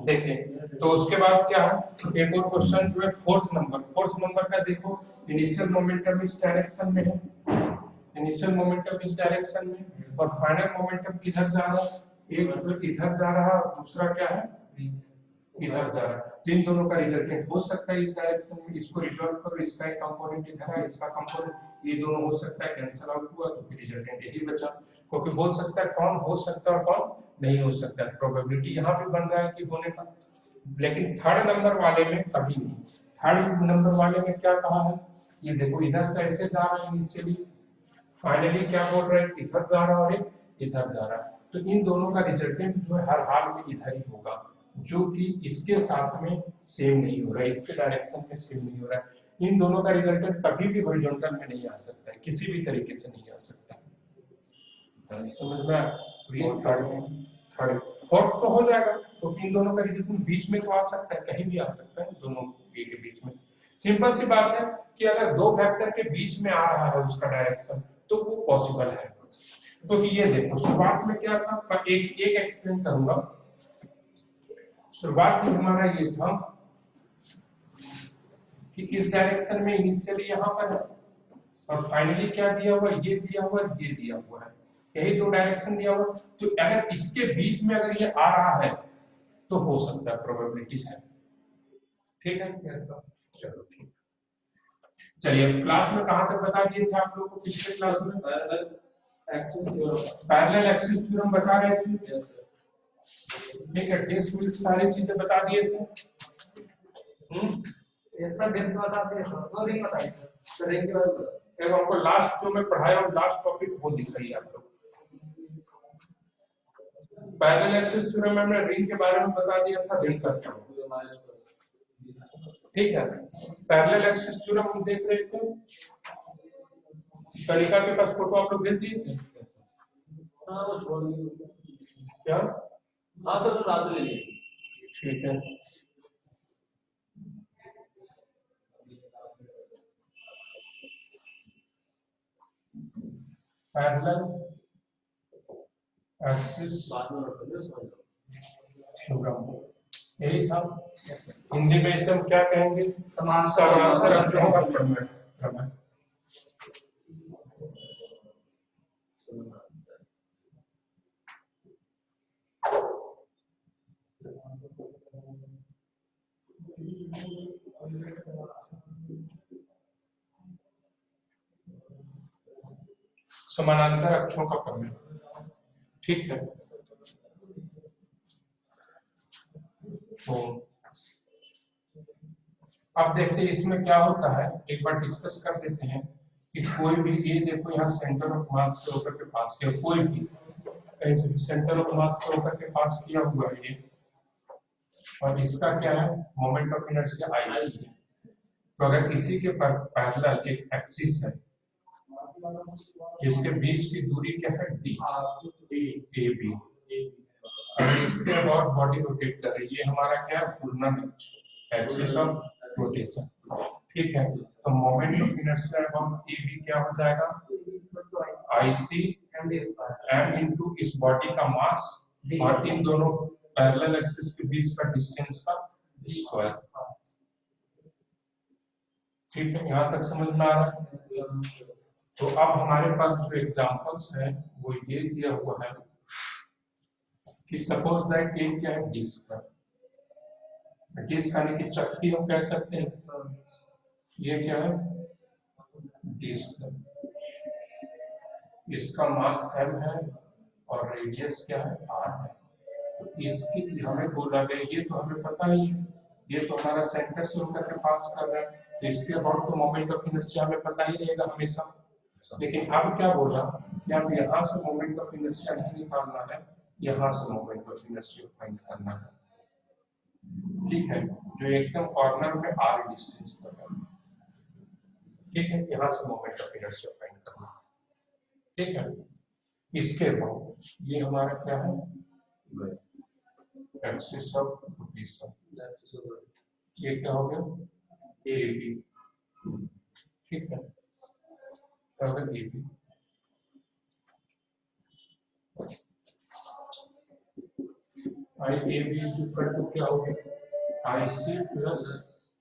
देखिए तो उसके बाद क्या है, एक और क्वेश्चन जो है फोर्थ नंबर का देखो, इनिशियल मोमेंटम इस डायरेक्शन में है, इनिशियल मोमेंटम इस डायरेक्शन में और फाइनल मोमेंटम किधर जा रहा है, एक जो इधर जा रहा है और दूसरा क्या है इधर जा रहा है। तो इन दोनों का रिजल्टेंट हो सकता है इस डायरेक्शन में, इसको रिजॉल्व करो, इसका एक कंपोनेंट इधर है, इसका कंपोनेंट, ये दोनों हो सकता है कैंसिल आउट हुआ तो फिर रिजल्टेंट यही बचा। क्योंकि बोल सकता है कौन हो सकता है और कौन नहीं हो सकता है, प्रोबेबिलिटी यहाँ पे बन रहा है कि होने का। लेकिन थर्ड नंबर वाले में कभी नहीं। थर्ड नंबर वाले में क्या कहा है, ये देखो इधर से ऐसे जा रहा है इनिशियली, फाइनली क्या बोल रहे हैं इधर जा रहा है और एक इधर जा रहा है। तो इन दोनों का रिजल्टेंट जो है हर हाल में इधर ही होगा, जो कि इसके साथ में सेम नहीं हो रहा है, इसके डायरेक्शन में सेम नहीं हो रहा है। इन दोनों का रिजल्टेंट कभी भी हॉरिजॉन्टल में नहीं आ सकता है, किसी भी तरीके से नहीं आ सकता है। समझ में आया? तो ये थर्ड फोर्थ तो हो जाएगा, तो इन दोनों का रिजल्टेंट बीच में तो आ सकता है, कहीं भी आ सकता है दोनों के बीच में। सिंपल सी बात है कि अगर दो वेक्टर के बीच में आ रहा है उसका डायरेक्शन तो वो पॉसिबल है। तो ये देखो शुरुआत में क्या था, एक एक्सप्लेन करूंगा। शुरुआत में हमारा ये था कि इस डायरेक्शन में इनिशियली यहाँ पर है और फाइनली क्या दिया हुआ, ये दिया हुआ, ये दिया हुआ है, यही दो डायरेक्शन दिया हुआ। तो अगर इसके बीच में अगर ये आ रहा है तो हो सकता है, प्रोबेबिलिटी है। ठीक है कैसा, चलो ठीक। चलिए क्लास में कहां तक बता दिए थे आप लोग को पिछले क्लास में? पैरेलल एक्सिस थ्योरम बता रहे थे। ठीक है, टेस्ट में सारी चीजें बता दिए थे। ऐसा बेस बताते हैं तो रिंग बताइए तो रिंग के बाद अब आपको लास्ट जो मैं पढ़ाया हूं लास्ट टॉपिक वो दिख रही है आप लोग। पैरेलल एक्सिस थ्योरम में हमने रिंग के बारे में बता दिया था, रिंग का क्या होता है। ठीक है, पैरेलल एक्सिस थ्योरम हम देख रहे थे, कनिका के पास फोटो आप लोग भेज दिए थे। हां वो छोड़ दिए क्या? हां सर रात ले लिए। ठीक है, पैरेलल एक्सिस थ्योरम यही था। हिंदी में इसे हम क्या कहेंगे, समांतर अक्षों का प्रमेय। समानांतर अक्षों का प्रमेय, ठीक है। तो अब देखते हैं इसमें क्या होता है, एक बार डिस्कस कर देते हैं कि कोई भी, ये देखो यहाँ सेंटर ऑफ मास से होकर के पास किया, कोई भी कहीं से भी सेंटर ऑफ मास से होकर के पास किया हुआ है ये, और इसका क्या है मोमेंट ऑफ इनर्शिया आई है। तो अगर इसी के पैरेलल एक एक्सिस है जिसके बीच की दूरी क्या है डी, ए बी, अगर इसके अबाउट बॉडी रोटेट कर रही है, ये हमारा क्या है घूर्णन अक्ष, एक्सिस ऑफ रोटेशन। ठीक है, तो moment of inertia about A B क्या हो जाएगा, आई सी एम इनटू इस बॉडी का मास और इन दोनों पैरेलल एक्सिस के बीच का डिस्टेंस का स्क्वायर। ठीक है, यहाँ तक समझ में आ रहा है। तो अब हमारे पास जो एग्जांपल्स है वो ये दिया हुआ है कि सपोज दैट ये क्या है डिस्क है, डिस्क यानी कि चक्ति हम कह सकते हैं, ये क्या है डिस्क है, इसका मास m है और रेडियस क्या है r है। तो इसकी हमें बोला गया, ये तो हमें पता ही है, ये तो हमारा सेंटर से होकर के पास कर रहा है, तो इसके अबाउट तो मोमेंट ऑफ इनर्शिया हमें पता ही रहेगा हमेशा। लेकिन अब क्या बोला कि अब यहाँ से मोमेंट ऑफ इनर्शिया नहीं निकालना है, यहाँ से मोमेंट ऑफ इनर्शिया फाइंड करना है। ठीक है, जो एकदम कॉर्नर में r डिस्टेंस पर है। ठीक है, यहाँ से मोमेंट ऑफ इनर्शिया फाइंड करना है। ठीक है, इसके बाद ये हमारा क्या है एक्सिस ऑफ रोटेशन, ये क्या हो गया ए बी। ठीक है, अगर A B I A B is equal to क्या हो गया I C plus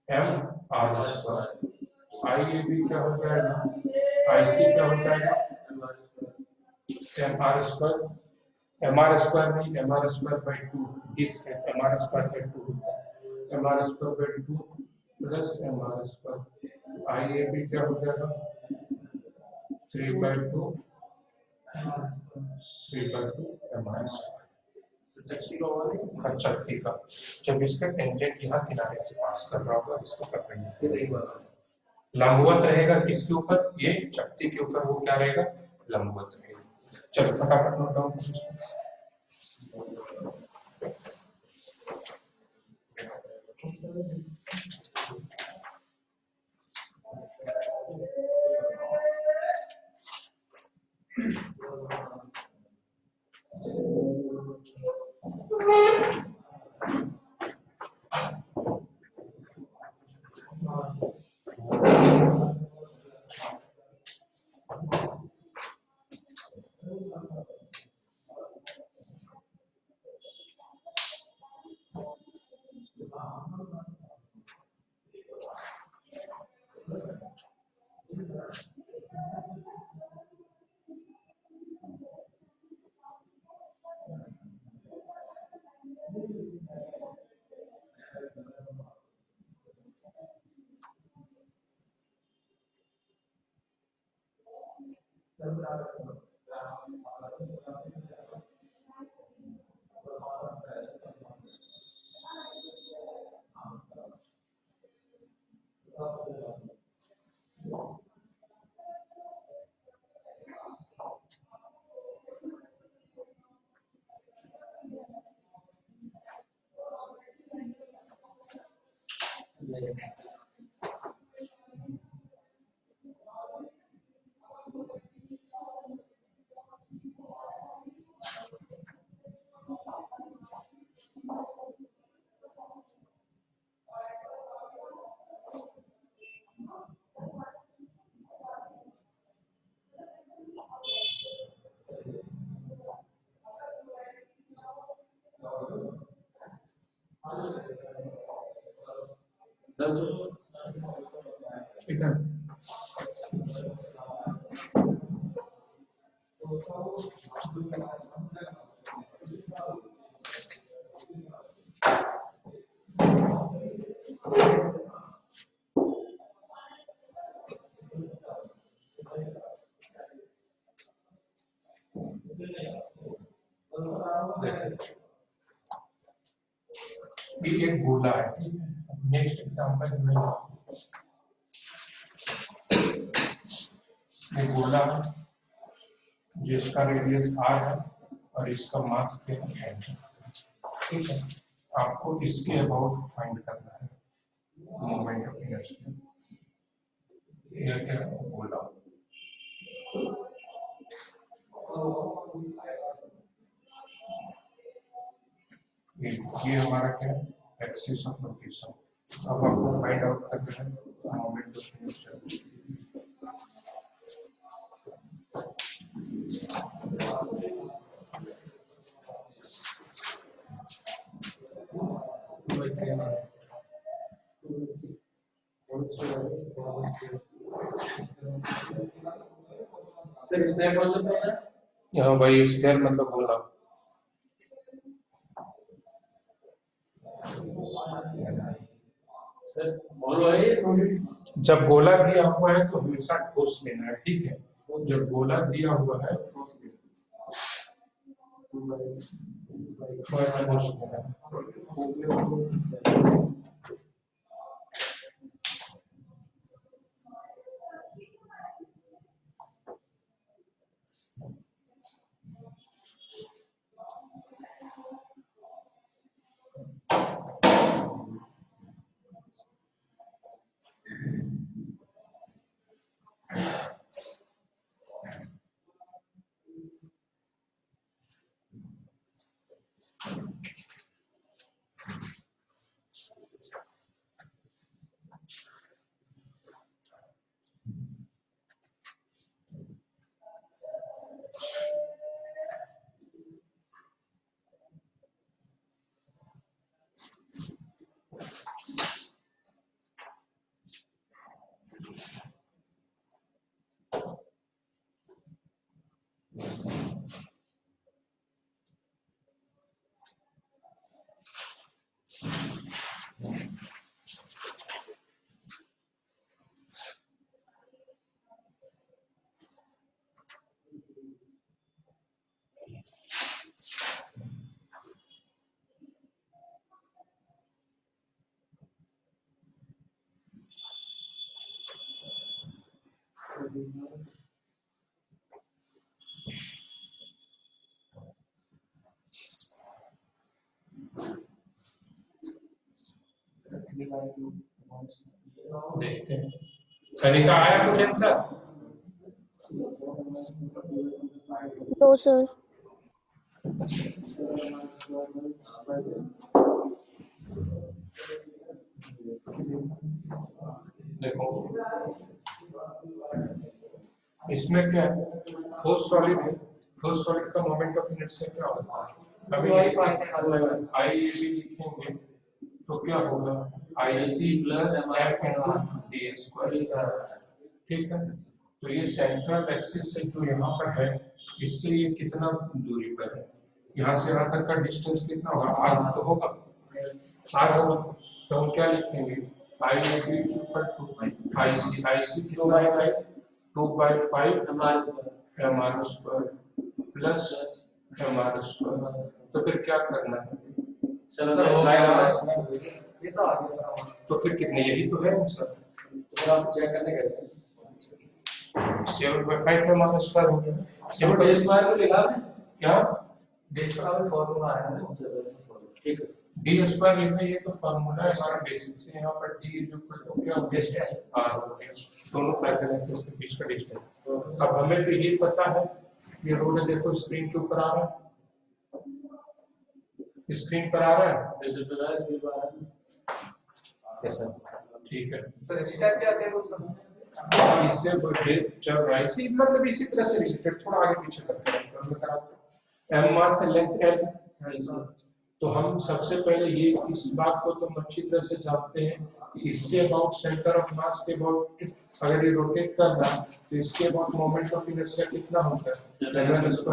M R square. I A B क्या हो जाएगा आई सी क्या हो जाएगा M R square. M R square नहीं M R square by two this है M R square by two M R square by two plus M R square. I A B क्या हो जाएगा 3/2 M R square चक्की का जब इसका tangent यहाँ किनारे से पास कर रहा होगा इसको परपेंडिकुलर लंबवत रहेगा किसके ऊपर ये चक्की के ऊपर वो क्या रहेगा लंबवत रहेगा। चलो फटाफट नोट डाउन ठीक है। ये एक गोला है ठीक है। नेक्स्ट एग्जांपल में ये गोला है जिसका रेडियस r है और इसका मास क्या है m ठीक है। आपको इसके अबाउट फाइंड करना है मोमेंट ऑफ इनर्शिया। ये क्या है गोला ये हमारा क्या है एक्सिस ऑफ रोटेशन। अब आपको फाइंड आउट करना है moment of inertia. Sir square मतलब क्या है? यहाँ वही स्क्वायर मतलब गोला। सर बोलो है सॉलिड। जब गोला दिया हुआ है तो हमेशा ठोस लेना है ठीक है। जब गोला दिया हुआ है ठोस लेना है। देखते हैं कनिका आया कुछ आंसर? No, sir. देखो इसमें क्या है, ठोस सॉलिड है, ठोस सॉलिड का मोमेंट ऑफ इनर्शिया क्या होता है? अभी आई भी लिखेंगे तो क्या होगा, IC प्लस F/d²। ठीक है, तो ये सेंट्रल एक्सिस से जो यहाँ पर है, इससे ये कितना दूरी पर है, यहाँ से यहाँ तक का डिस्टेंस कितना होगा, r तो होगा, r होगा, तो हम क्या लिखेंगे, IC कितना है, 2/5 mr² प्लस mr²। तो फिर क्या करना है, ये तो आ गया। तो फिर कितने, यही तो है आंसर, तो आप चेक करने गए 7/5 mr² हो गया। सिंपल डे स्क्वायर को लिखा है क्या डे स्क्वायर का फार्मूला आया है ना, ठीक है d² लिखना, ये तो फार्मूला है हमारा बेसिक से, यहाँ पर d जो तो क्या हो गया, r हो गया, दोनों पैरेलल एक्सिस के बीच का डिस्टेंस। अब हमें तो ये पता है, ये रोड देखो स्क्रीन के ऊपर आ रहा है, स्क्रीन पर आ रहा है कैसा, ठीक है सर इसी टाइप के आते हैं वो सब। इससे बर्थडे चल रहा है, इसी मतलब इसी तरह से रिलेटेड, थोड़ा आगे पीछे करते हैं। m मास है, लेंथ l, तो हम सबसे पहले ये इस बात को तो अच्छी तरह से जानते हैं कि इसके अबाउट सेंटर ऑफ मास के अबाउट अगर ये रोटेट करना तो इसके अबाउट मोमेंट ऑफ इनर्शिया कितना होता है, ml²,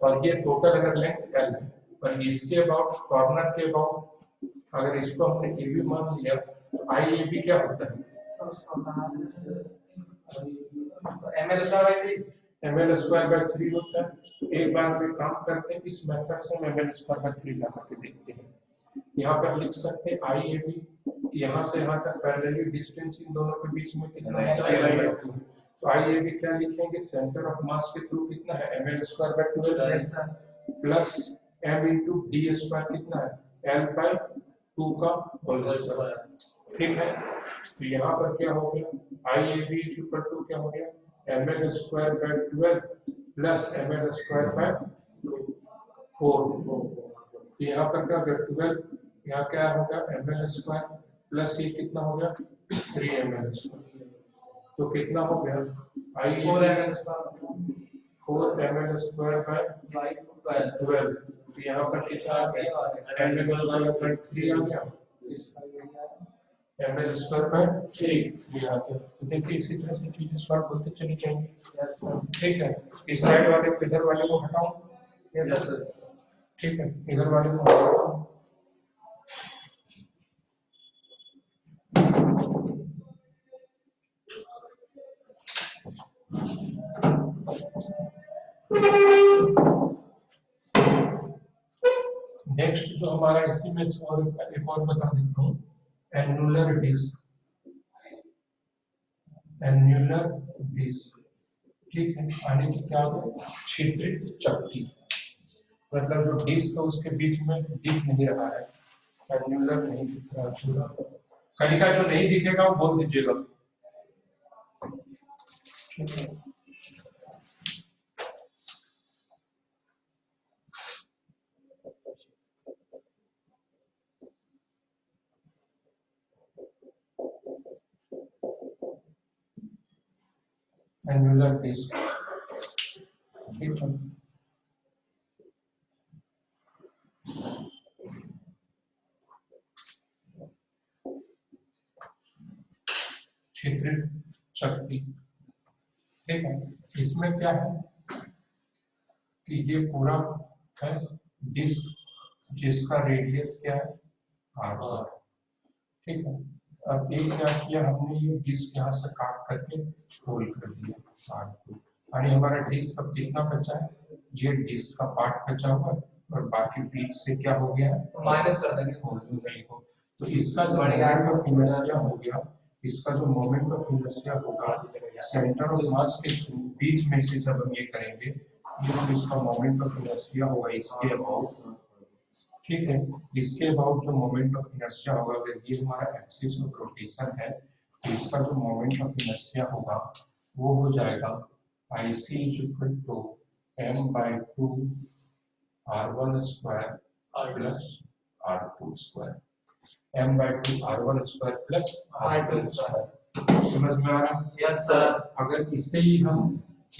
और ये टोटल अगर लेंथ l है, और इसके अबाउट कॉर्नर के अबाउट अगर इसको हमने ए बी मान लिया तो IAB क्या होता है, ml²/3 होता है। तो एक बार में काम करते हैं, इस मेथड से हम ml²/3 लगा के देखते हैं। यहाँ पर लिख सकते हैं IAB, यहाँ से यहाँ तक पैरेलली डिस्टेंस इन दोनों के बीच में कितना है, तो IAB क्या लिखेंगे, सेंटर ऑफ मास के थ्रू कितना है, ml²/12 plus m into d² कितना है, l/2 का होल स्क्वायर। ठीक है, तो यहाँ पर क्या हो गया, IAB इक्वल टू क्या हो गया, ml²/12 प्लस ml²/4। तो यहाँ पर क्या होगा 12, यहाँ क्या होगा ml² प्लस ये कितना हो गया 3ml², तो कितना हो गया, फोर ml²/12, तो यहाँ पर कितना आ गया, ml²/3 आ गया, ml²/3 आ गया। तो देखिए इसी तरह से चीजें सॉल्व होते चली जाएंगी। ठीक है, इस साइड वाले को इधर वाले को हटाओ, ठीक है, इधर वाले को हटाओ, नेक्स्ट जो हमारा इसी में एक और बता देता हूँ, एन्युलर डिस्क, एन्युलर डिस्क, ठीक है, आने की क्या होगा, छिद्रित चक्की, मतलब जो डिस्क है उसके बीच में दिख नहीं रहा है, एन्युलर नहीं दिख रहा, कनिका जो नहीं दिखेगा वो बोल दीजिएगा, ठीक है। एन्युलर डिस्क, ठीक है, छिद्रित चक्की, ठीक है, इसमें क्या है कि ये पूरा है डिस्क जिसका रेडियस क्या है r, ठीक है। अब ये क्या किया हमने, ये डिस्क यहाँ से काट करके होल कर दिया r को, यानी हमारा डिस्क अब कितना बचा है, ये डिस्क का पार्ट बचा हुआ है और बाकी बीच से क्या हो गया है, माइनस कर देंगे को, तो इसका जो मोमेंट ऑफ इनर्शिया हो गया इसका जो मोमेंट ऑफ इनर्शिया होगा सेंटर ऑफ मास के बीच में से जब हम ये करेंगे तो इसका मोमेंट ऑफ इनर्शिया होगा इसके अबाउट, ठीक है। इसके अबाउट जो मोमेंट ऑफ इनर्शिया होगा, अगर ये हमारा एक्सिस ऑफ रोटेशन है तो इसका जो मोमेंट ऑफ इनर्शिया होगा वो हो जाएगा IC equal to m/2 r1 square plus r2 square, m/2 r1 square plus r2 square. समझ में आ रहा? Yes sir. अगर इसे ही हम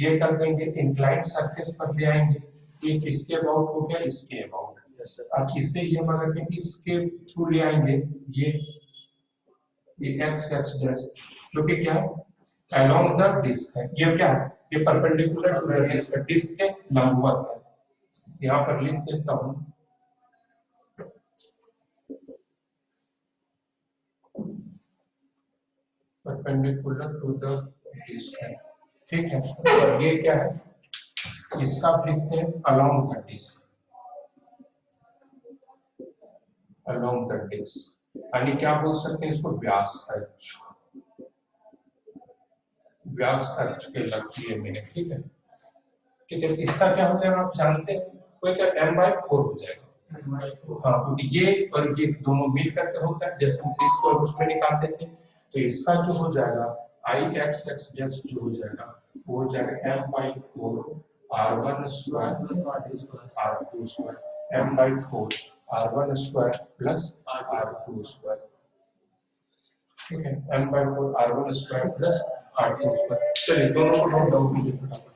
ये कर देंगे इंक्लाइंड सरफेस पर ले आएंगे, ये किसके अबाउट हो गया, इसके अबाउट। अब इसे ही हम अगर इसके थ्रू ले आएंगे, ये एक्स एक्स डैश जो कि क्या है अलोंग द डिस्क है, ये क्या है, ये परपेंडिकुलर टू द डिस्क है, डिस्क के लंबवत है। यहाँ पर लिख देता हूँ परपेंडिकुलर टू द डिस्क है, ठीक है। और ये क्या है, इसका लिखते हैं along the disc, along the disc, यानी क्या बोल सकते हैं इसको, व्यास खर्च, व्यास खर्च के लक्ष्य में है, ठीक है। ठीक है, इसका क्या हो जाएगा आप जानते हैं, कोई क्या m/4 हो जाएगा। हाँ, क्योंकि ये और ये दोनों मिल करके होता है, जैसे हम इसको उसमें निकालते थे, तो इसका जो हो जाएगा Ixx जस्ट जो हो जाएगा वो हो जाएगा m/4 r1 square r2 square, m/4 r1 square plus r2 square, ठीक है, m/4 r1 square plus r2 square. चलिए दोनों को नोट डाउन कीजिए फटाफट।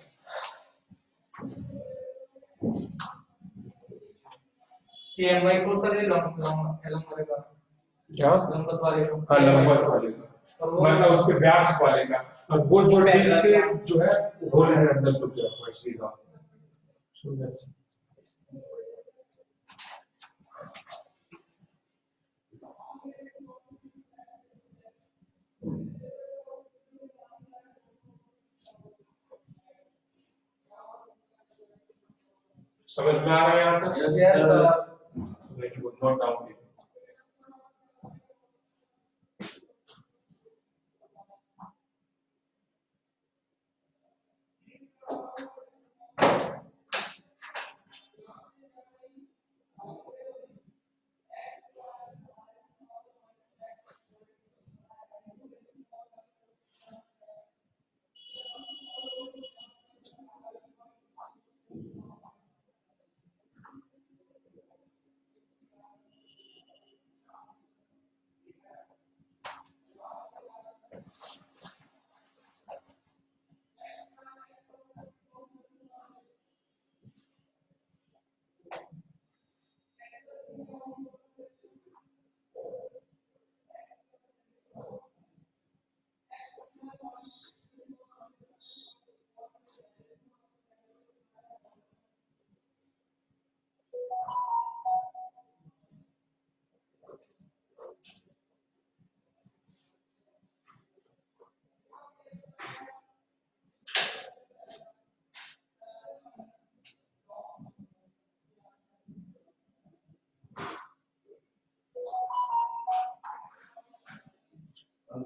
ये m/4 सर, ये लंब वाले का क्या लंबवत वाले का, हाँ लंबवत वाले का, मतलब उसके व्यास वाले का, और वो जो इसके जो है होल है अंदर जो क्या हुआ सीधा। समझ में आ रहा है यहाँ तक? Yes sir. Very good, note down.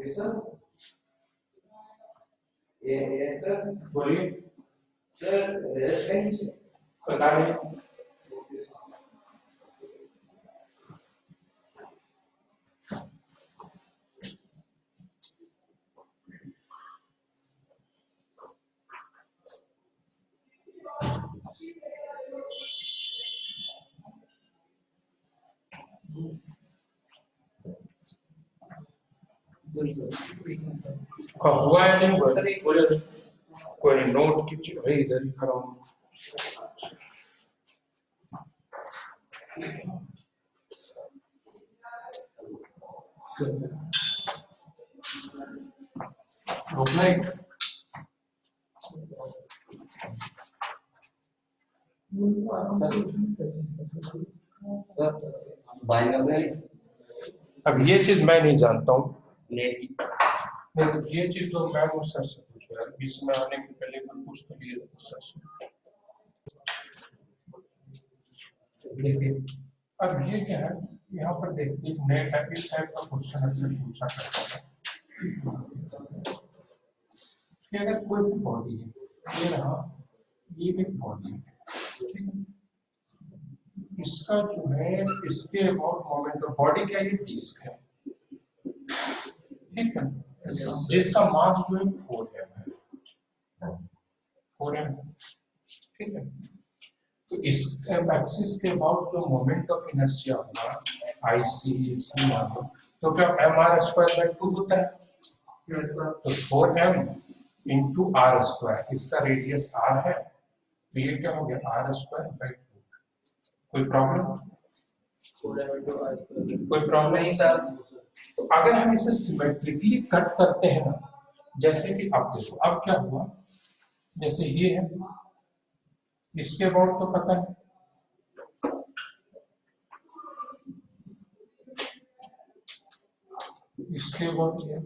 Sir ये सर बोलिए सर, रेजिस्टेंस बता रहे हुआ या नहीं हुआ, बोले कोई नोट कीजिए भाई, इधर ही खड़ा हूँ। रुकना ही अब ये चीज मैं नहीं जानता हूँ, नहीं ये चीज तो मैं वो सर से पूछूं यार, इसमें आने के पहले मैं पूछ तो लिए सर से। देखिए अब ये क्या है, यहाँ पर देखिए नए टाइप का क्वेश्चन अक्सर पूछा करता है, कि अगर कोई भी बॉडी है, ये रहा, ये एक बॉडी है, ठीक है? इसका जो है इसके अबाउट मोमेंट ऑफ बॉडी क्या, ये डिस्क है, ठीक है, जिसका मास जो है 4m, ठीक है? तो इस एक्सिस के अबाउट जो मोमेंट ऑफ इनर्शिया होगा IC सी आर, तो क्या mr²/2 होता है, तो 4m इंटू r², इसका रेडियस r है, तो ये क्या हो गया r²/2। कोई प्रॉब्लम? कोई प्रॉब्लम नहीं सर। तो अगर हम इसे सिमेट्रिकली कट करते हैं ना, जैसे कि अब देखो, अब क्या हुआ, जैसे ये है, इसके अबाउट तो पता है, इसके अबाउट ये,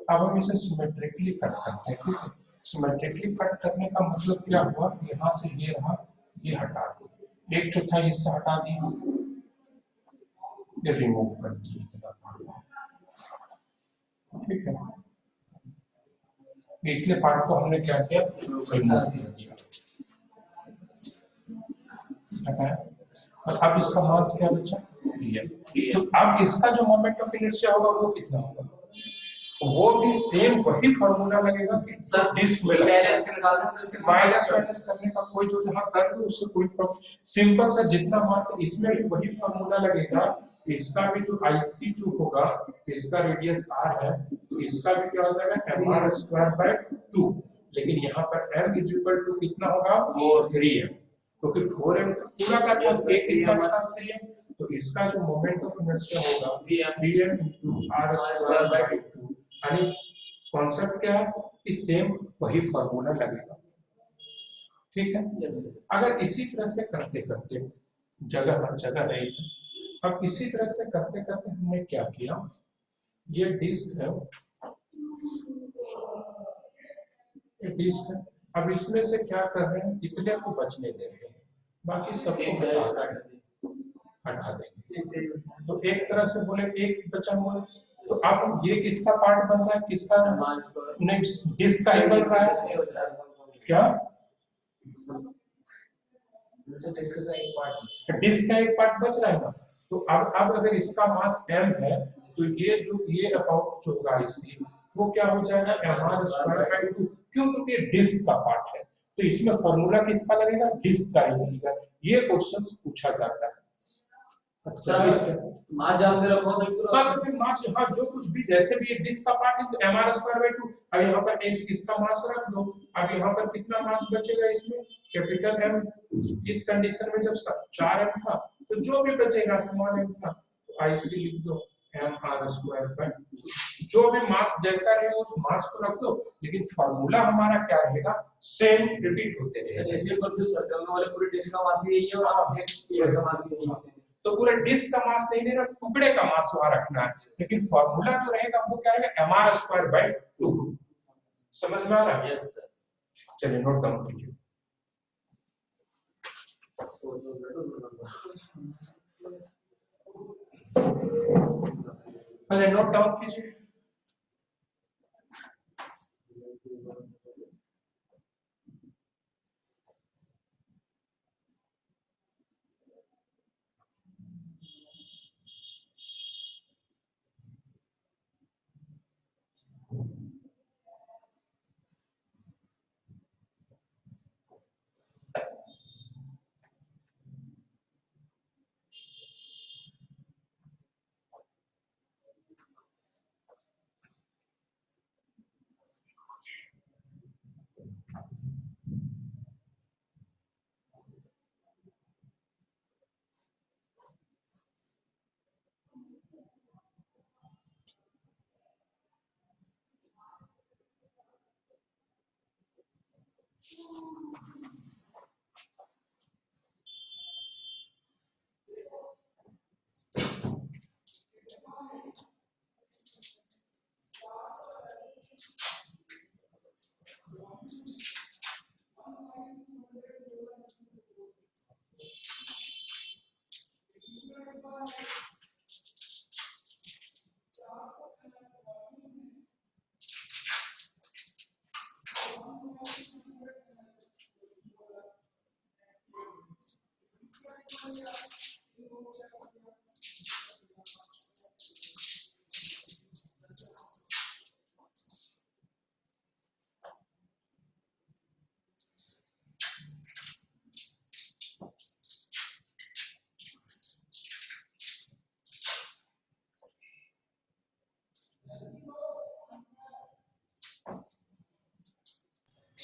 अब हम इसे सिमेट्रिकली कट करते हैं, ठीक है? सिमेट्रिकली कट करने का मतलब क्या हुआ, यहाँ से ये रहा, ये हटा दो, 1/4 इससे हटा दिया, ये रिमूव कर दिए इतना पार्ट, ठीक है? इतने पार्ट को हमने क्या किया, रिमूव कर दिया, हटाया, और अब इसका मास क्या बचा, तो अब इसका जो मोमेंट ऑफ इनर्शिया होगा वो कितना होगा, वो भी सेम वही फार्मूला लगेगा कि सर डिस्क में पहले इसके निकाल दें, इसके माइनस माइनस करने का कोई जो जहां कर दो उससे कोई प्रॉब्लम, सिंपल सा जितना मास है इसमें भी वही फार्मूला लगेगा, इसका भी जो IC जो होगा, इसका रेडियस r है, तो इसका भी क्या हो जाएगा mr²/2, लेकिन यहाँ पर m = कितना होगा, 3m, क्योंकि 4m पूरा का बस एक हिस्सा का 3m, तो इसका जो मोमेंट ऑफ इनर्शिया होगा 3m × r²/2, यानी कॉन्सेप्ट क्या है कि सेम वही फार्मूला लगेगा, ठीक है? अगर इसी तरह से करते करते जगह हर जगह रहेगी, अब इसी तरह से करते करते हमने क्या किया, ये डिस्क है, ये डिस्क है, अब इसमें से क्या कर रहे हैं, इतने को बचने देते हैं, बाकी सबको हटा देंगे, तो एक तरह से बोले एक बचा हुआ है, तो अब ये किसका पार्ट बन रहा है, किसका नहीं, डिस्क का ही बन रहा है, क्या डिस्क का एक पार्ट बच रहा है ना, तो अब अगर इसका मास m है, तो ये जो ये अबाउट जो होगा इसकी, वो क्या हो जाएगा mr²/2, क्यों, क्योंकि ये डिस्क का पार्ट है, तो इसमें फार्मूला किसका लगेगा, डिस्क का ही लगेगा, ये क्वेश्चंस पूछा जाता है। अच्छा, मास जानते रखो तो पूरा, हाँ, तो फिर मास, हाँ, जो कुछ भी जैसे भी ये डिस्क का पार्ट है तो mr²/2, अब यहाँ पर इसका मास रख दो, अब यहाँ पर कितना मास बचेगा इसमें, कैपिटल M, इस कंडीशन में जब 4m था, तो जो भी बचेगा स्मॉल m था, तो IC लिख दो mr²/2, जो भी मास जैसा रहेगा उस मास को रख दो, लेकिन फार्मूला हमारा क्या रहेगा, सेम रिपीट होते रहेगा, इसलिए कंफ्यूज करते हैं वाले, पूरे डिस्क का मास भी यही है और एक का मास भी यही है, तो पूरा डिस्क का मास नहीं लेना, टुकड़े का मास वहां रखना है, लेकिन फार्मूला जो रहेगा वो क्या रहेगा, mr²/2, समझ में आ रहा है? Yes sir. चलिए नोट डाउन कीजिए, पहले नोट डाउन कीजिए,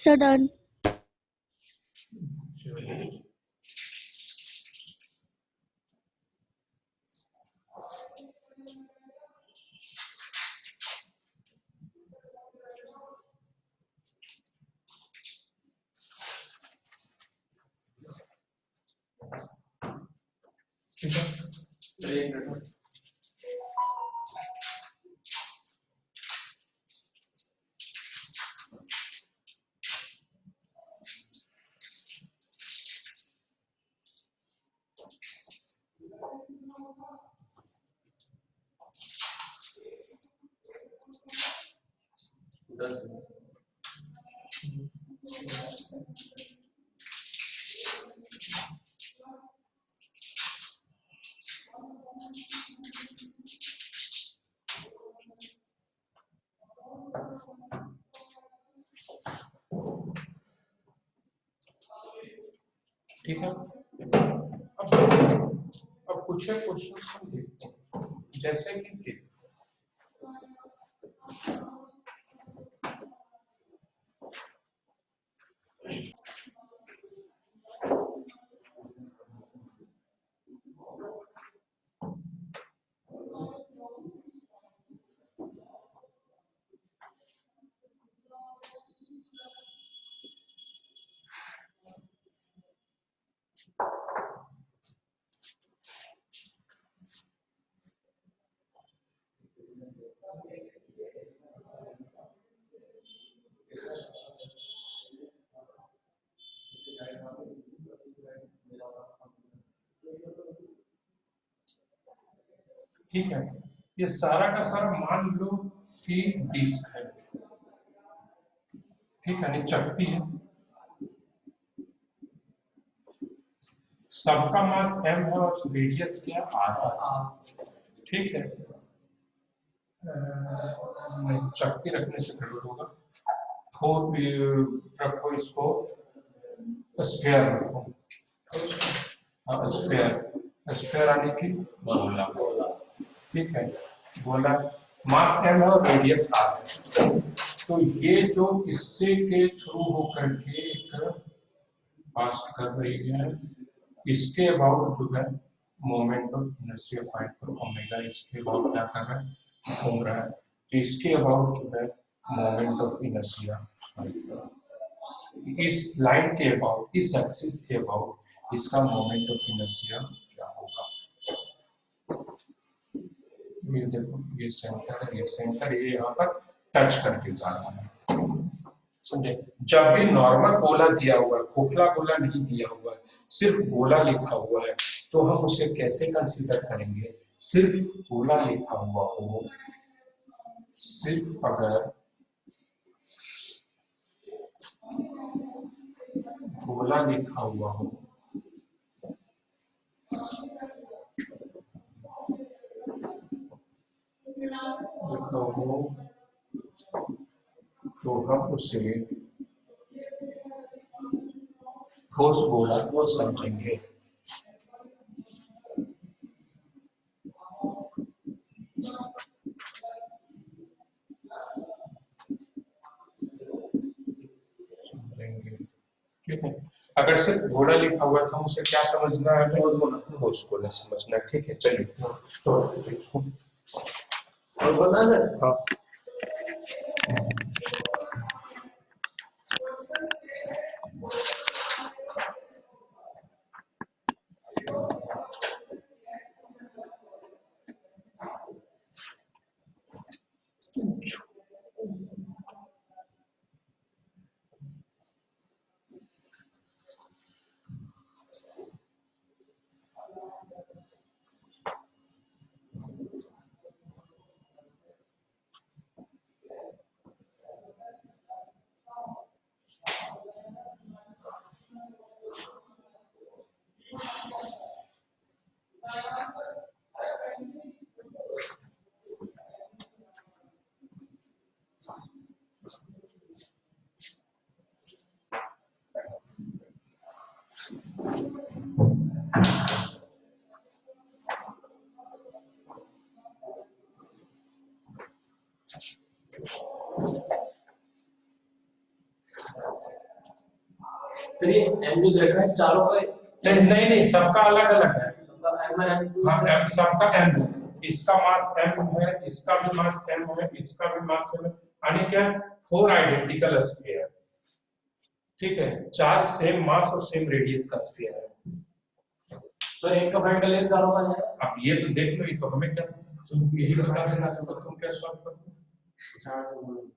Sir, done. ठीक है, ठीक है। अब कुछ क्वेश्चन देखते हैं, जैसे कि देखो, ठीक है, ये सारा का सारा मान लो कि डिस्क है, ठीक है, नहीं चकती है, सबका मास m है और रेडियस क्या r, ठीक है। नहीं, चकती रखने से गड़बड़ होगा, रखो इसको स्फीयर रखो, स्फीयर स्फीयर आने की गोला, ठीक है, गोला मास m है और रेडियस r है। तो ये जो इससे के थ्रू होकर के एक पास कर रही है, इसके अबाउट जो है मोमेंट ऑफ इनर्शिया फाइंड करो, ओमेगा इसके अबाउट क्या कर रहा है, घूम रहा है, तो इसके अबाउट जो है मोमेंट ऑफ इनर्शिया फाइंड करो, इस लाइन के अबाउट, इस एक्सिस के अबाउट इसका मोमेंट ऑफ इनर्शिया क्या होगा। ये देखो, ये सेंटर है, ये सेंटर, ये यहाँ पर टच करके जा रहा है, समझे। जब भी नॉर्मल गोला दिया हुआ है, खोखला गोला नहीं दिया हुआ है, सिर्फ गोला लिखा हुआ है, तो हम उसे कैसे कंसीडर करेंगे, सिर्फ गोला लिखा हुआ हो, सिर्फ अगर गोला लिखा हुआ हो तो हम उसे ठोस गोला को समझेंगे। ठीक है, अगर सिर्फ गोला लिखा हुआ है तो हम उसे क्या समझना है, ठोस गोला समझना है, ठीक है। चलिए तो और बोलना सर, हाँ, सर ये m जो दे रखा है चारों का नहीं सबका अलग अलग है। सबका m हाँ m सबका m है, इसका मास m है, इसका भी मास m है, इसका भी मास m है, यानी क्या 4 आइडेंटिकल स्फीयर। ठीक है, 4 सेम मास और सेम रेडियस का स्फीयर है। तो एक का फाइंड कर ले चारों का है। अब ये तो देख लो, ये तो हमें क्या, तुम यही बता देना, तो तुम क्या सॉल्व करोगे। 4 से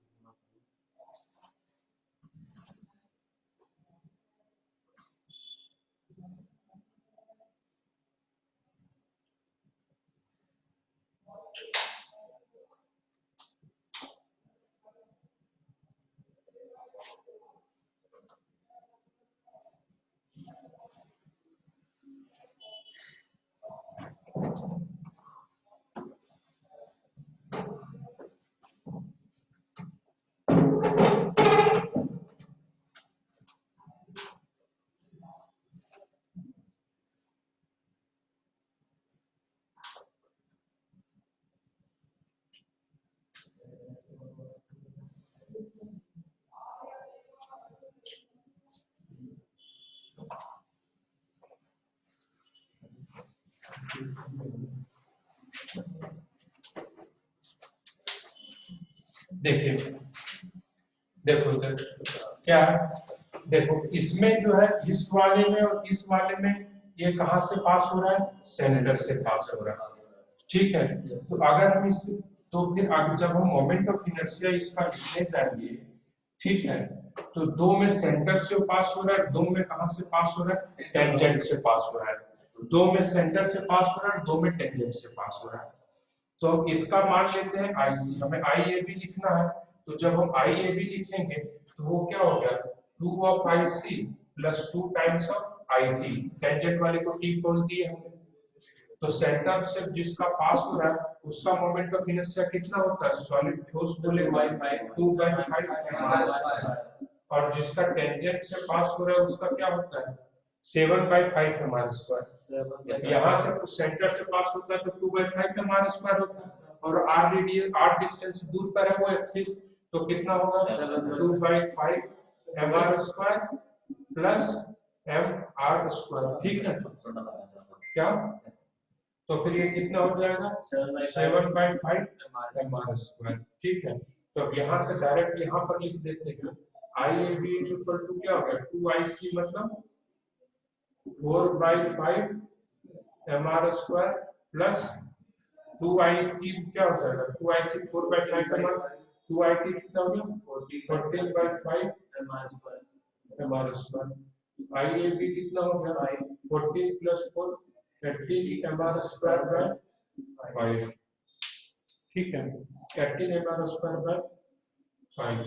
देखिए देखो इधर क्या है, देखो इसमें जो है इस वाले में और इस वाले में ये कहां से पास हो रहा है, सेंटर से पास हो रहा है। ठीक है, तो अगर हम इस, तो फिर आगे जब हम मोमेंट ऑफ इनर्शिया इसका लिखने जाएंगे, ठीक है, तो दो में सेंटर से पास हो रहा है, दो में कहां से पास हो रहा है, टेंजेंट से पास हो रहा है। दो में सेंटर से पास हो रहा है, दो में टेंजेंट से पास हो रहा है। तो इसका मान लेते हैं आईसी, हमें आईएबी लिखना है, तो जब हम आईएबी लिखेंगे तो वो क्या हो गया, 2 of IC plus 2 times of I थी, टेंजेंट वाले को टी बोल दिए हमने। तो सेंटर से जिसका पास हो रहा है उसका मोमेंट ऑफ इनर्शिया कितना होता है, सॉलिड ठोस बोले 2/5 और जिसका टेंजेंट से पास हो रहा है उसका क्या होता है 7/5 हमारे स्क्वायर। यहाँ से सेंटर से पास होता है तो 2/5 हमारे स्क्वायर होता है, और r रेडियस r डिस्टेंस दूर पर है वो एक्सिस, तो कितना होगा 2/5 mr square plus mr square. ठीक है, क्या, तो फिर ये कितना हो जाएगा 7/5 mr स्क्वायर। ठीक है, तो अब यहाँ से डायरेक्ट यहाँ पर लिख देते हैं IAB इक्वल टू क्या हो गया 2IC मतलब 4/5 mr स्क्वायर प्लस 2IT क्या हो जाएगा 2IC 4/5 mr, 2IT कितना हो गया 14/5 mr स्क्वायर। IAB कितना हो गया 14 प्लस 4 18 mr स्क्वायर बाय 5। ठीक है, 18 mr स्क्वायर बाय 5।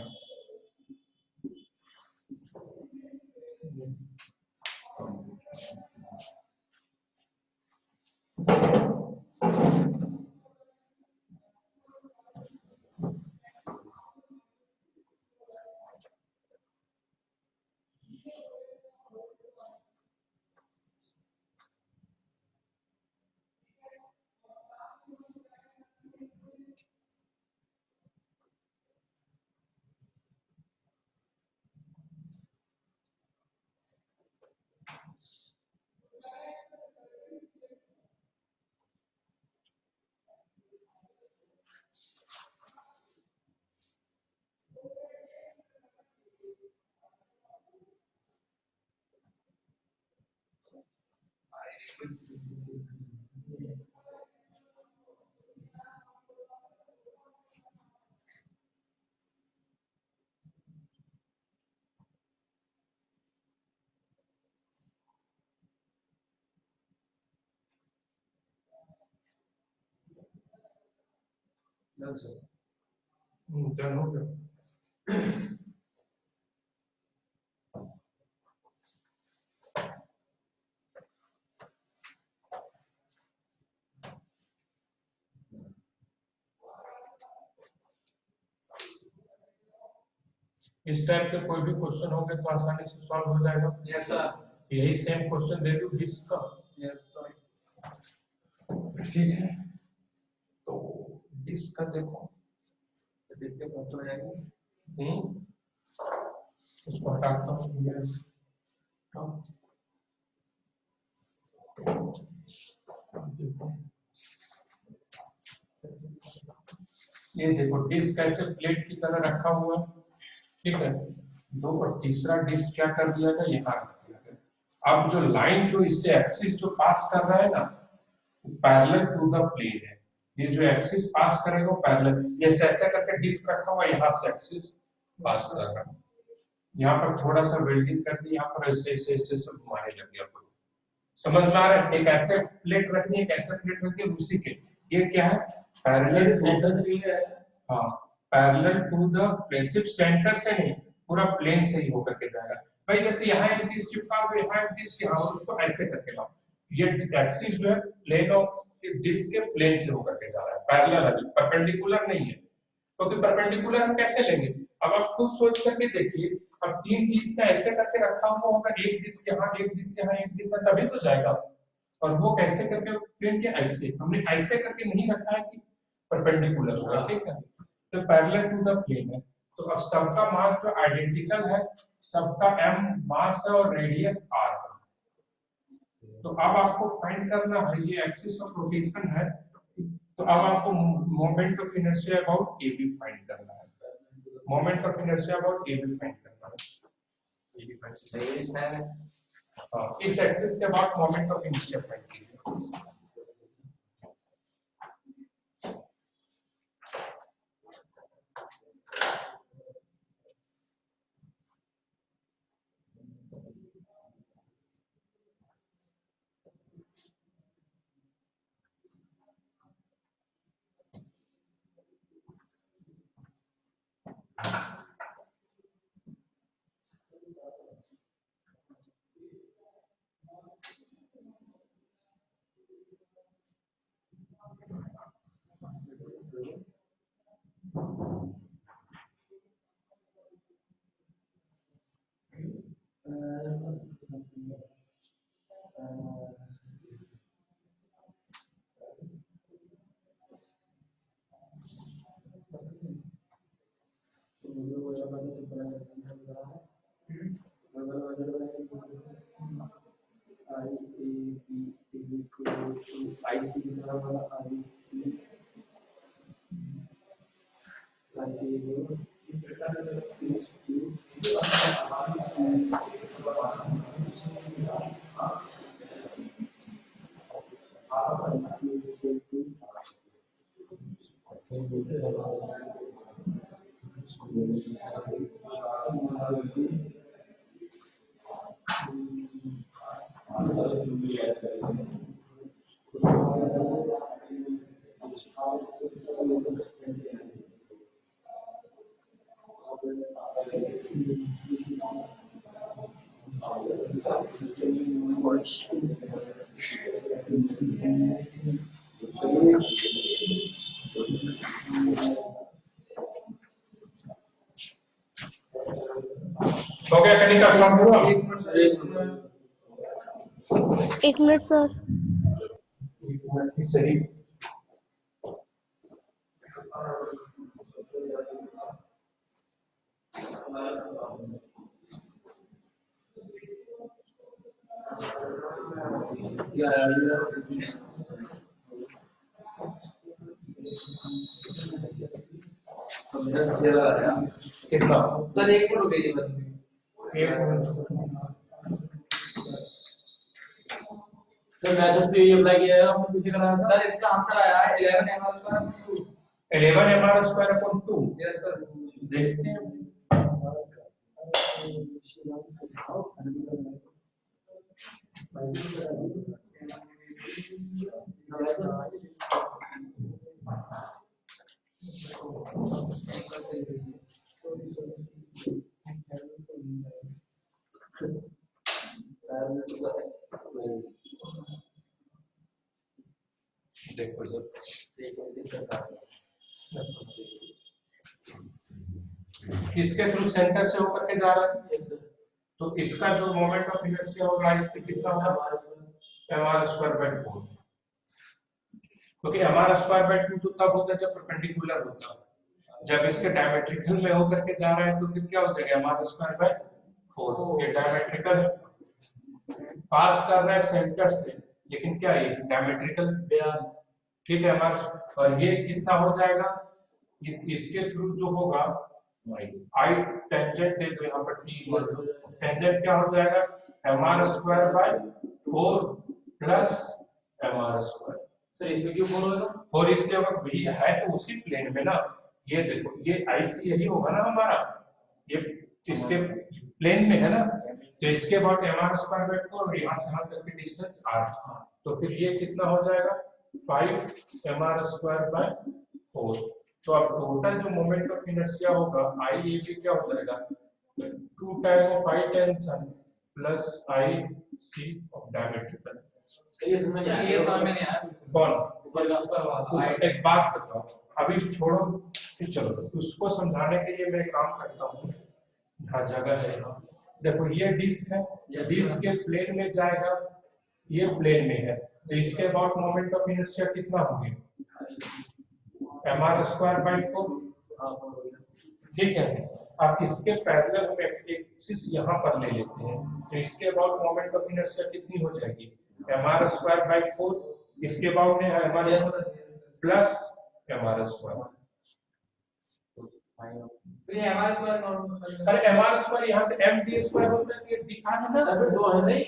डन हो गया। इस टाइप के कोई भी क्वेश्चन होंगे तो आसानी से सॉल्व हो जाएगा। यस सर, यही सेम क्वेश्चन दे दूं डिस्क का। यस सर, ठीक है, तो डिस्क का देखो, डिस्क क्वेश्चन आएगा। इसको हटाता हूँ, ये देखो डिस्क ऐसे प्लेट की तरह रखा हुआ है, ठीक है। दो और तीसरा डिस्क क्या कर दिया था, यहाँ रख दिया गया। अब जो लाइन जो इससे एक्सिस जो पास कर रहा है ना, पैरेलल टू द प्लेन है। ये जो एक्सिस पास करेगा वो पैरेलल, ये ऐसे करके डिस्क रखा हुआ है, यहाँ से एक्सिस पास कर रहा है। यहाँ पर थोड़ा सा वेल्डिंग कर दी, यहाँ पर ऐसे ऐसे ऐसे सब घुमाने लग गया। समझ में आ रहा है? एक ऐसे प्लेट रखनी है, एक ऐसे प्लेट रखनी है, उसी के ये क्या है, पैरेलल सेंटर है। हाँ, पैरेलल टू द प्लेन, सिर्फ सेंटर से नहीं, पूरा प्लेन से ही होकर के जाएगा। भाई जैसे यहाँ एक डिस्क चिपका दो, यहाँ एक डिस्क, यहाँ उसको ऐसे करके लाओ। ये एक्सिस जो है प्लेन ऑफ डिस्क के प्लेन से होकर के जा रहा है, पैरेलल है, परपेंडिकुलर नहीं है। क्योंकि तो परपेंडिकुलर हम कैसे लेंगे, अब आप खुद सोच करके देखिए। अब तीन डिस्क का ऐसे करके रखा हुआ होगा, एक डिस्क यहाँ, एक डिस्क यहाँ, एक डिस्क तभी तो जाएगा। और वो कैसे करके प्लेन के ऐसे, हमने ऐसे करके नहीं रखा है कि परपेंडिकुलर होगा, ठीक है। तो पैरेलल टू द प्लेन है, तो अब सबका मास जो आइडेंटिकल है, सबका m मास है और रेडियस r है। तो अब आपको फाइंड करना है, ये एक्सिस ऑफ रोटेशन है, तो अब आपको moment of inertia about AB find करना है। Moment of inertia about AB find करना है। AB फाइंड है, हां, इस एक्सिस के बाद मोमेंट ऑफ इनर्शिया फाइंड कीजिए। हो गया कहीं का काम पूरा? एक मिनट सर। सही। कितना सर एक मिनट रुकिए बस। एक मिनट। सर मैं तो ये अप्लाई किया है आपने पीछे का सर इसका आंसर आया है 11 mr square 11 mr square upon 2। Yes sir देखते हैं। देखो किसके थ्रू सेंटर से होकर के जा रहा है, तो इसका जो मोमेंट ऑफ इनर्शिया होगा इससे कितना होगा, mr स्क्वायर बाय 4। क्योंकि mr स्क्वायर बाय 2 तो तब होता है जब परपेंडिकुलर होता है, जब इसके डायमेट्रिकल में होकर के जा रहा है तो फिर क्या हो जाएगा mr स्क्वायर बाय 4। ये डायमेट्रिकल है, पास कर रहा है सेंटर से, लेकिन क्या ये डायमेट्रिकल व्यास, ठीक है हमारा। और ये कितना हो जाएगा, इसके थ्रू जो होगा आई टेंजेंट दे दो यहाँ पर टी, टेंजेंट क्या हो जाएगा mr square by 4 plus mr square. Sir इसमें क्यों 4 होगा? और इसलिए अगर भी है तो उसी प्लेन में ना, ये देखो ये आईसी यही होगा ना हमारा, ये इसके प्लेन में है ना, तो इसके बाद mr स्क्वायर बाय 4 और यहाँ से यहाँ तक की डिस्टेंस r, तो फिर ये कितना हो जाएगा 5 mr स्क्वायर बाय 4। तो अब टोटल जो मोमेंट ऑफ इनर्शिया होगा आई ए भी क्या हो जाएगा 2 time of I tension plus I C of diametrical. ये समझ में ये समझ में नहीं आया। कौन ऊपर का ऊपर वाला एक बात बताओ, अभी छोड़ो फिर चलो उसको समझाने के लिए मैं काम करता हूँ। हाँ जगह है यहाँ, देखो ये डिस्क है, डिस्क के प्लेन में जाएगा, ये प्लेन में है, तो इसके अबाउट मोमेंट ऑफ इनर्शिया कितना होगी mr स्क्वायर बाय 4, ठीक है। अब इसके पैरेलल हम एक एक्सिस यहाँ पर ले लेते हैं, तो इसके अबाउट मोमेंट ऑफ इनर्शिया कितनी हो जाएगी mr स्क्वायर बाय 4, इसके अबाउट है mr प्लस mr स्क्वायर। तो ये हमारे स्क्वायर नॉर्मल। अरे mr स्क्वायर यहाँ से md स्क्वायर होता है, ये दिखा है ना सर 2 है नहीं,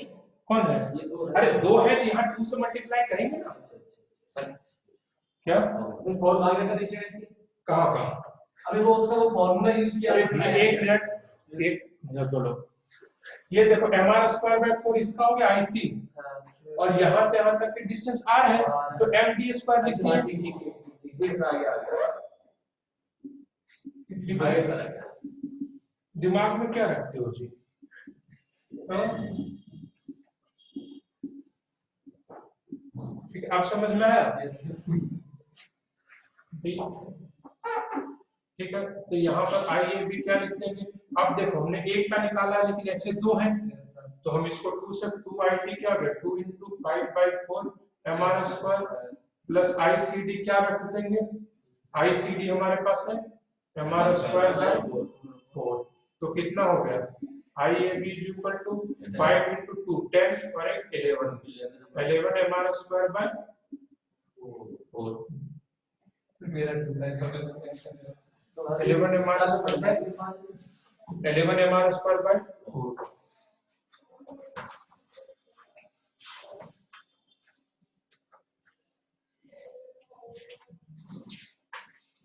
कौन है ये 2 है। अरे 2 है तो यहाँ 2 से मल्टीप्लाई करेंगे ना सर क्या, तो फॉर्मूला आगे सर नीचे इसके कहाँ कहाँ अभी वो उसका वो फॉर्मूला यूज किया एक मिनट एक मिनट बोलो, ये देखो mr स्क्वायर बाय 4 इसका हो गया आईसी, और यहाँ से यहाँ तक की डिस्टेंस r है, तो md स्क्वायर लिखते हैं। ठीक आ गया दिमाग में क्या रखते हो जी, ठीक है आप समझ में आया, ठीक है। तो यहाँ पर आई ए बी क्या लिखते हैं, अब देखो हमने एक का निकाला लेकिन ऐसे 2 हैं, तो हम इसको 2 से 2 आई टी क्या गया 2 into 5 by 4 mr square plus I C D क्या रख देंगे, आई सी डी हमारे पास है mr स्क्वायर बाय 4, तो कितना हो गया I A B is equal to 5 into 2 10 और 11 mr स्क्वायर बाय 4, मेरा 11 mr स्क्वायर बाय 4।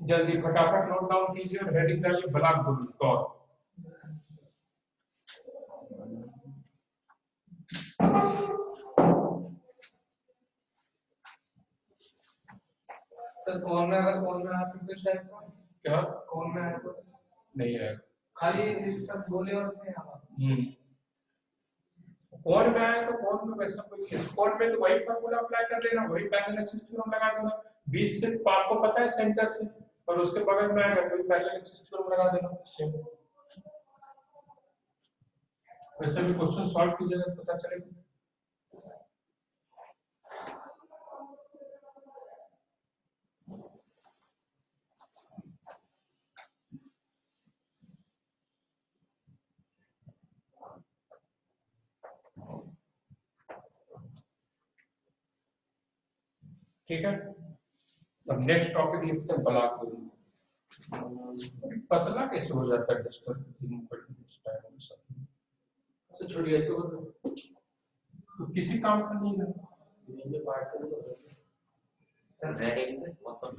जल्दी फटाफट नोट डाउन कीजिए और हेडिंग डालिए ब्लॉक बोलिए कौन। सर कौन में अगर कौन में आप किस टाइप का क्या कौन में है तो नहीं है खाली सब बोले और उसमें आया कौन में आया तो कौन में वैसा कोई केस, कौन में तो वही फार्मूला अप्लाई कर देना, वही पैरेलल एक्सिस थ्योरम लगा देना, बीच से आपको पता है सेंटर से, और उसके बगल में आएगा वही पैरेलल एक्सिस थ्योरम लगा देना सेम। वैसे भी क्वेश्चन सॉल्व कीजिएगा तो पता चलेगा। ठीक है, अब नेक्स्ट टॉपिक लिखते हैं ब्लॉक बोली। पतला कैसे हो जाता है डिस्टर सर छोड़ दिया इसको तो किसी काम का नहीं है। ये पार्ट कर दो सर रेड है मतलब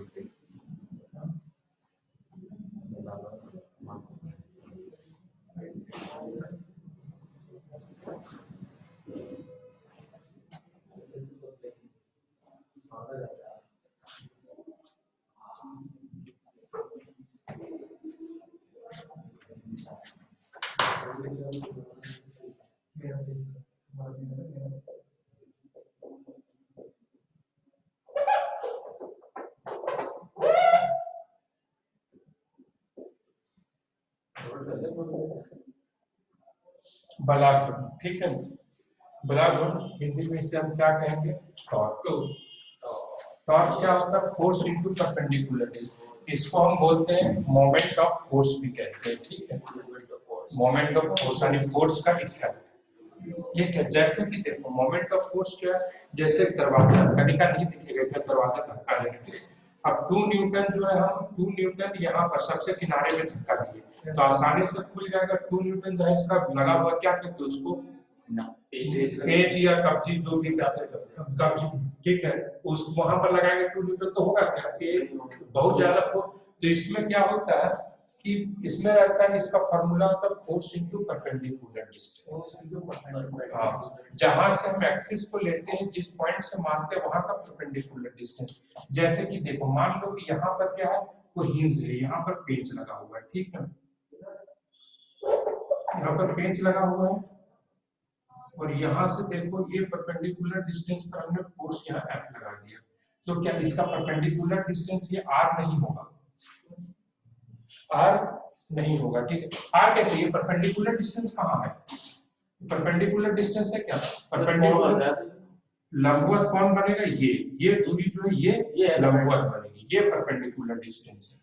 ब्लॉक, ठीक है। ब्लॉक हिंदी में इसे हम क्या कहेंगे, टॉर्क। टॉर्क क्या होता है, फोर्स इनटू परपेंडिकुलर, इसको हम बोलते हैं मोमेंट ऑफ फोर्स भी कहते हैं, ठीक है। मोमेंट ऑफ फोर्स यानी फोर्स का इफेक्ट, ठीक है, जैसे कि देखो मोमेंट ऑफ फोर्स क्या है, जैसे एक दरवाजा कनिका नहीं दिखेगा क्या, दरवाजा धक्का देंगे। अब 2 न्यूटन जो है, हम 2 न्यूटन यहाँ पर सबसे किनारे में धक्का दिए तो आसानी से खुल जाएगा। 2 न्यूटन जहाँ इसका लगा हुआ क्या कहते हैं उसको, पेज या कब्जी जो भी कहते हैं कब्जी, ठीक है, उस वहां पर लगाएंगे 2 न्यूटन तो होगा क्या, ये बहुत ज्यादा फोर्स। तो इसमें क्या होता है कि इसमें रहता है, इसका फार्मूला होता है फोर्स इनटू परपेंडिकुलर डिस्टेंस। हाँ, जहां से हम एक्सिस को लेते हैं, जिस पॉइंट से मारते हैं वहां का परपेंडिकुलर डिस्टेंस। जैसे कि देखो मान लो कि यहाँ पर क्या है, वो हिंज है, यहाँ पर पेंच लगा हुआ है, ठीक है, यहाँ पर पेंच लगा हुआ है और यहाँ से देखो ये परपेंडिकुलर डिस्टेंस पर हमने फोर्स यहाँ F लगा दिया, तो क्या इसका परपेंडिकुलर डिस्टेंस ये R नहीं होगा, R नहीं होगा, ठीक है। R कैसे, ये परपेंडिकुलर डिस्टेंस कहाँ है, परपेंडिकुलर डिस्टेंस है क्या, परपेंडिकुलर लंबवत कौन बनेगा, ये दूरी जो है ये लंबवत बनेगी, ये परपेंडिकुलर डिस्टेंस है।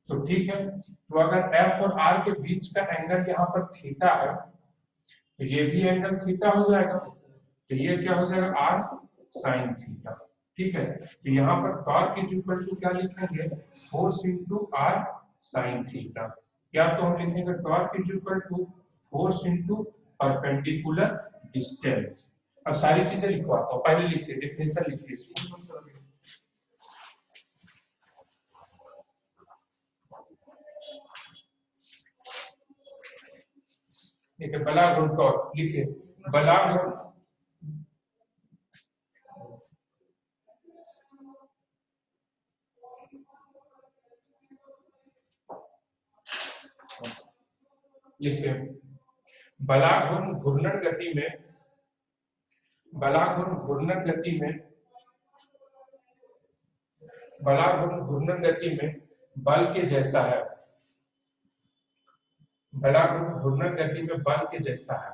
तो ठीक है, तो अगर F और R के बीच का एंगल यहाँ पर थीटा है तो ये भी एंगल थीटा हो जाएगा, तो ये क्या हो जाएगा, R sin थीटा, ठीक है। तो यहाँ पर टॉर्क इज इक्वल टू क्या लिखेंगे, force into R sin theta, या तो हम लिखेंगे torque is equal to force into perpendicular distance. अब सारी चीजें लिखवाता हूँ, पहले लिखिए डिफिनेशन लिखिए। ठीक है, बलाग और टॉर्क लिखिए, बलाग और लिखिए, बलाग और घूर्णन गति में, बलाग और घूर्णन गति में, बलाग और घूर्णन गति में बल के जैसा है, बलाग और घूर्णन गति में बल के जैसा है,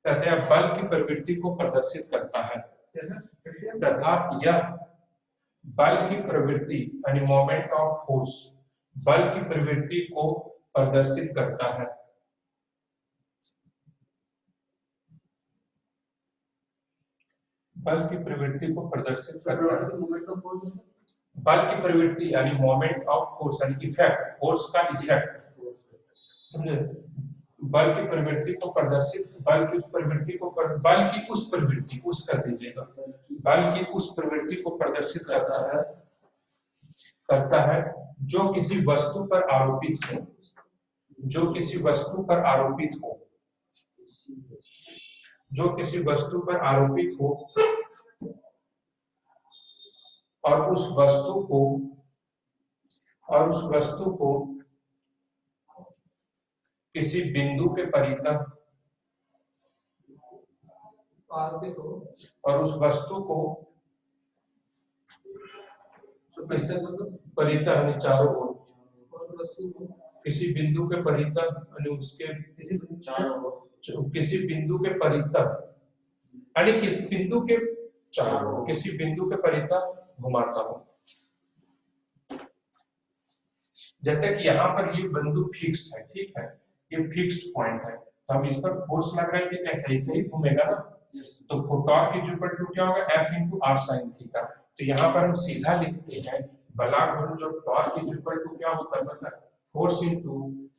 तथा बल की प्रवृत्ति को प्रदर्शित करता है, तथा यह बल की प्रवृत्ति यानी मोमेंट ऑफ फोर्स बल की प्रवृत्ति को प्रदर्शित करता है। बल की प्रवृत्ति को प्रदर्शित करता है, मोमेंट ऑफ फोर्स, बल की प्रवृत्ति यानी मोमेंट ऑफ फोर्स यानी इफेक्ट, फोर्स का इफेक्ट, समझे, बल की प्रवृत्ति को प्रदर्शित, बल की उस प्रवृत्ति को बल की उस प्रवृत्ति, उस कर दीजिएगा, बल की उस प्रवृत्ति को प्रदर्शित करता है जो किसी वस्तु पर आरोपित हो, जो किसी वस्तु पर आरोपित हो, जो किसी वस्तु पर आरोपित हो और उस वस्तु को किसी बिंदु के परितः, और उस वस्तु को परितः यानी चारों ओर, किसी बिंदु के परितः यानी उसके किसी बिंदु के परितः यानी किस बिंदु के चारों ओर, किसी बिंदु के परितः घुमाता हूं। जैसे कि यहाँ पर ये बिंदु फिक्स्ड है, ठीक है, ये फिक्स्ड पॉइंट है, तो हम इस पर फोर्स लग रहा है कि कैसे ऐसे ही घूमेगा ना, तो टॉर्क इज इक्वल टू क्या होगा, F into R sin theta. तो यहाँ पर हम सीधा लिखते हैं बलाग और जो टॉर्क इज इक्वल टू क्या होता है पता है, फोर्स इनटू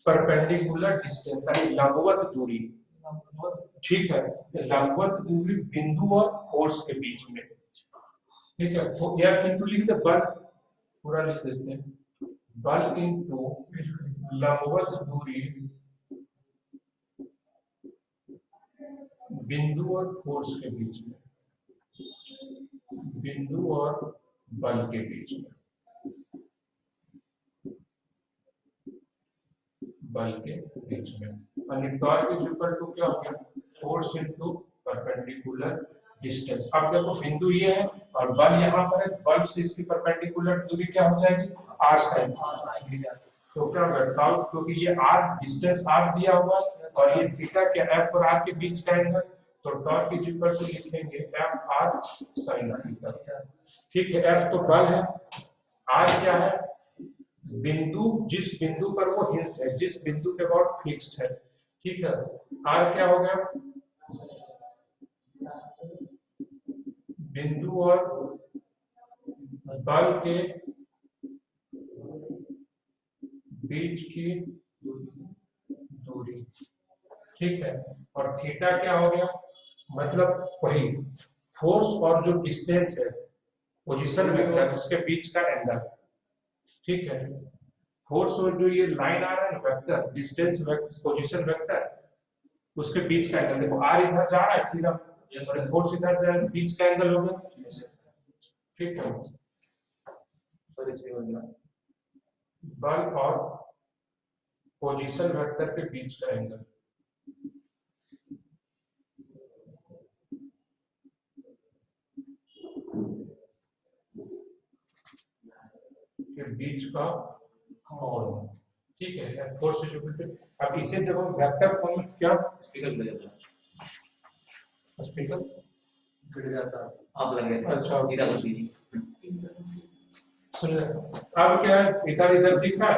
परपेंडिकुलर डिस्टेंस यानी लंबवत दूरी, ठीक है, लंबवत दूरी बिंदु और फोर्स के बीच में, ठीक है। तो F इनटू लिखते बल, पूरा लिख देते हैं, बल इनटू लंबवत दूरी बिंदु और फोर्स के बीच में, बिंदु और बल के बीच में, बल के बीच में, यानी टॉर्क इज इक्वल टू क्या हो गया, फोर्स इनटू परपेंडिकुलर डिस्टेंस। अब देखो बिंदु ये है और बल यहाँ पर है, बल से इसकी परपेंडिकुलर दूरी क्या हो जाएगी, R sin। तो क्या होगा टॉर्क, क्योंकि ये R डिस्टेंस R दिया हुआ और ये थीटा क्या F और R के बीच का एंगल, तो टॉर्क इज इक्वल टू लिखेंगे F R sin थीटा, ठीक है। F तो बल है, R क्या है बिंदु, जिस बिंदु पर वो हिंज्ड है, जिस बिंदु के अबाउट फिक्स्ड है, ठीक है। आर क्या हो गया, बिंदु और बल के बीच की दूरी, ठीक है। और थीटा क्या हो गया, मतलब वही फोर्स और जो डिस्टेंस है, पोजीशन वेक्टर, उसके बीच का एंगल, ठीक है। फोर्स और जो ये लाइन आ रहा है ना vector, distance vector, position vector, उसके बीच का एंगल, देखो आर इधर जा रहा है सीधा, और फोर्स इधर जा रहा है, बीच का एंगल हो गया, ठीक है। तो इसे हो गया बल और पोजीशन वेक्टर के बीच का एंगल, के बीच का कोण, ठीक है। फोर्स इज इक्वल टू, अब इसे जब हम वेक्टर फॉर्म में, क्या स्पीकर लग जाता स्पीकर गिर जाता आप लगे अच्छा सीधा कर दीजिए सुन ले, अब क्या है, इधर इधर दिख रहा है,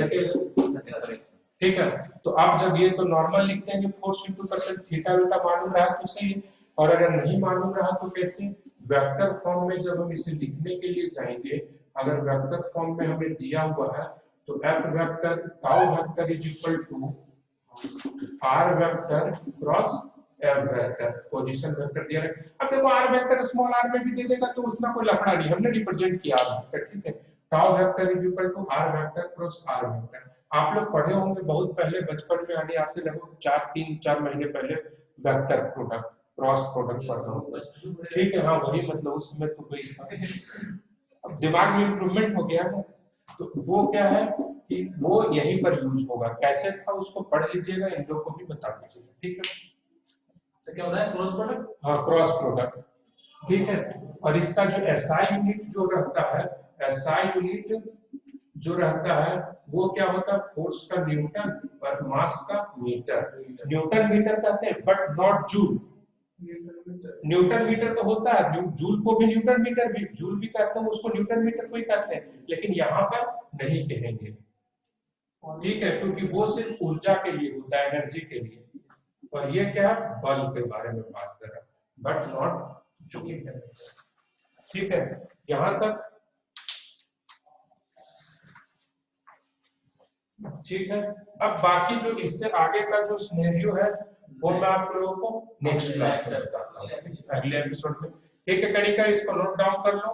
सर ठीक है। तो आप जब ये तो नॉर्मल लिखते हैं कि force into percent theta beta मालूम रहा तो सही है, और अगर नहीं मालूम रहा तो कैसे, वेक्टर फॉर्म में जब हम इसे लिखने के लिए जाएंगे, अगर वेक्टर फॉर्म में हमें दिया हुआ है तो F vector tau vector is equal to R vector cross F vector, position vector दिया है। अब देखो आर वेक्टर स्मॉल आर में भी दे देगा तो उतना कोई लफड़ा नहीं, हमने रिप्रेजेंट किया आर वेक्टर, ठीक है। Tau vector is equal to R vector cross R vector, आप लोग पढ़े होंगे बहुत पहले बचपन में, आने आज से लगभग 3-4 महीने पहले वेक्टर प्रोडक्ट क्रॉस प्रोडक्ट पढ़ा होगा, ठीक है। हाँ वही मतलब उसमें तो कोई अब दिमाग में इंप्रूवमेंट हो गया है, तो वो क्या है कि वो यहीं पर यूज होगा, कैसे था उसको पढ़ लीजिएगा, इन लोगों को भी बता दीजिएगा, ठीक है। तो क्या होता है क्रॉस प्रोडक्ट, हाँ क्रॉस प्रोडक्ट, ठीक है। और इसका जो एसआई यूनिट जो रहता है, एसआई यूनिट जो रहता है वो क्या होता है, फोर्स का न्यूटन और मास का मीटर, न्यूटन मीटर कहते हैं but not joule, newton metre तो होता है, जूल को भी न्यूटन मीटर भी, जूल भी कहते हैं उसको, न्यूटन मीटर को ही कहते हैं, लेकिन यहाँ पर नहीं कहेंगे, ठीक है, क्योंकि वो सिर्फ ऊर्जा के लिए होता है, एनर्जी के लिए, और ये क्या है बल के बारे में बात कर रहा है, बट नॉट जूल, ठीक है। यहाँ तक ठीक है। अब बाकी जो इससे आगे का जो सिनेरियो है वो मैं आप लोगों को नेक्स्ट क्लास में बताता हूँ, अगले एपिसोड में, ठीक है। तरीका इसको नोट डाउन कर लो।